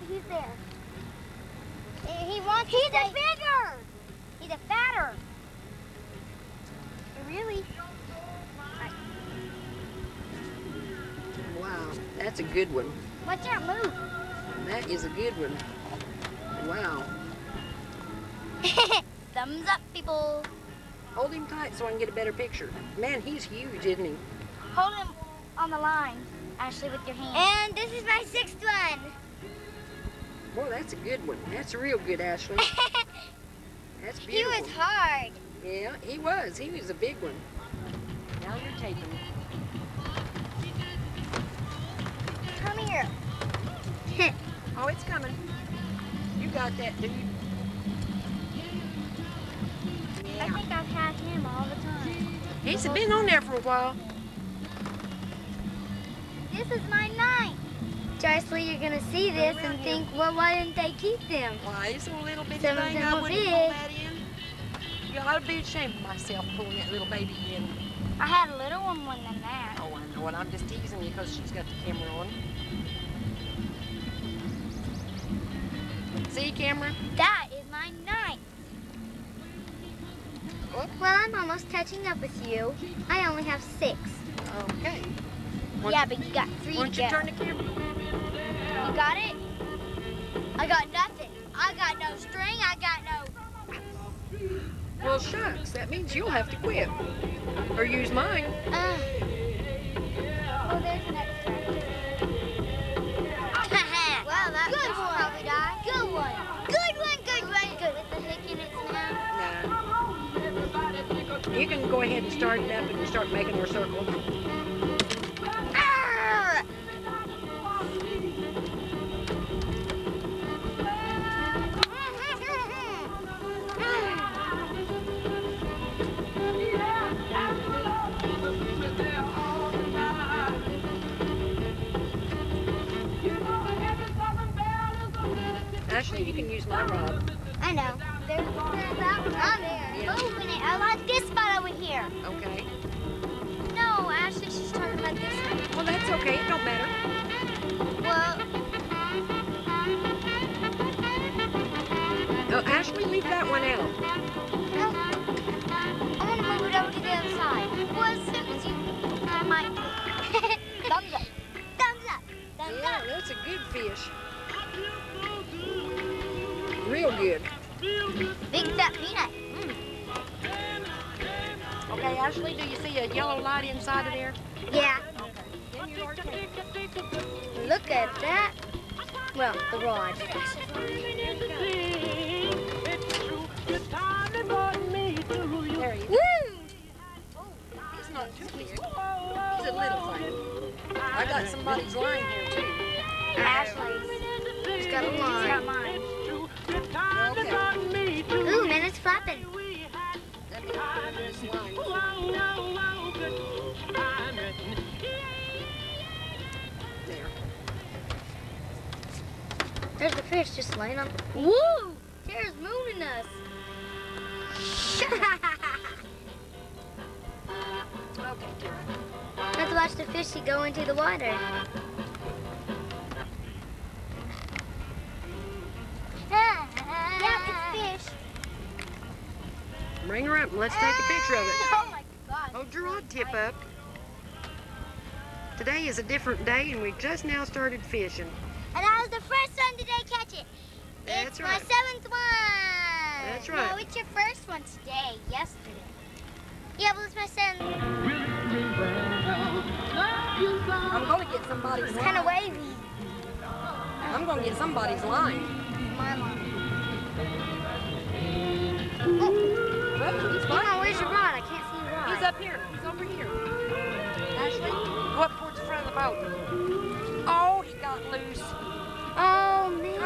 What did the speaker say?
he's there. He wants to stay. He's a bigger. He's a fatter. Really? Wow, that's a good one. Watch out, move. That is a good one. Wow. Thumbs up, people. Hold him tight so I can get a better picture. Man, he's huge, isn't he? Hold him on the line, Ashley, with your hand. And this is my 6th one. Boy, that's a good one. That's real good, Ashley. That's beautiful. He was hard. Yeah, he was. He was a big one. Now you're taping. Come here. Oh, it's coming. You got that, dude. I think I've had him all the time. He's been on there for a while. This is my 9th. Ashley, you're gonna see this and think, well, why didn't they keep them? Why, it's a little bitty Some of thing. them I were wouldn't big. pull that in. You ought to be ashamed of myself pulling that little baby in. I had a little one more than that. Oh, I know it. I'm just teasing you because she's got the camera on. See, camera? That is my 9th. Whoop. Well, I'm almost catching up with you. I only have 6. Okay. Yeah, but you got 3 to go. Why don't you turn the camera? You got it? I got nothing. I got no string. I got no... Well, shucks. That means you'll have to quit. Or use mine. Oh, there's an extra. Well, that good one. Probably die. Good one. Good one, good one, good. With the hook in its mouth. Nah. You can go ahead and start it up and start making our circle. Ashley, you can use my rod. I know. There's that one on there. Yeah. Moving it. I like this spot over here. Okay. No, Ashley, she's talking about this one. Well, that's okay. It don't matter. Well, Oh, Ashley, leave that one out. no. I want to move it over to the other side. Well, as soon as you... I might. Thumbs up. Thumbs up. Thumbs Yeah, up. that's a good fish. Real good. Big fat peanut. Okay, Ashley, do you see a yellow light inside of there? Yeah. Then you are taking. Look at that. Well, the rod. There he is. Woo! He's not too big. He's a little thing. I got somebody's line here, too. Ashley's. She's got a line. She's got mine. Okay. Ooh, man, it's flapping. Let me put this line. There. There's the fish just laying on. Woo! Tara's mooning us. Okay, Tara. Let's watch the fishy go into the water. Yeah, it's fish. Bring her up and let's take a picture of it. Oh my God. Hold your rod tip up. Today is a different day and we just now started fishing. And I was the first one today to catch it. That's It's right. my 7th one. That's right. No, it's your first one today. Yesterday. Yeah, well, it's my 7th. I'm going to get somebody's It's line. kind of wavy. I'm going to get somebody's line. My line. Well, he's Come fine. on, where's your rod? I can't see your rod. He's up here. He's over here. Ashley, go up towards the front of the boat. Oh, he got loose. Oh, man.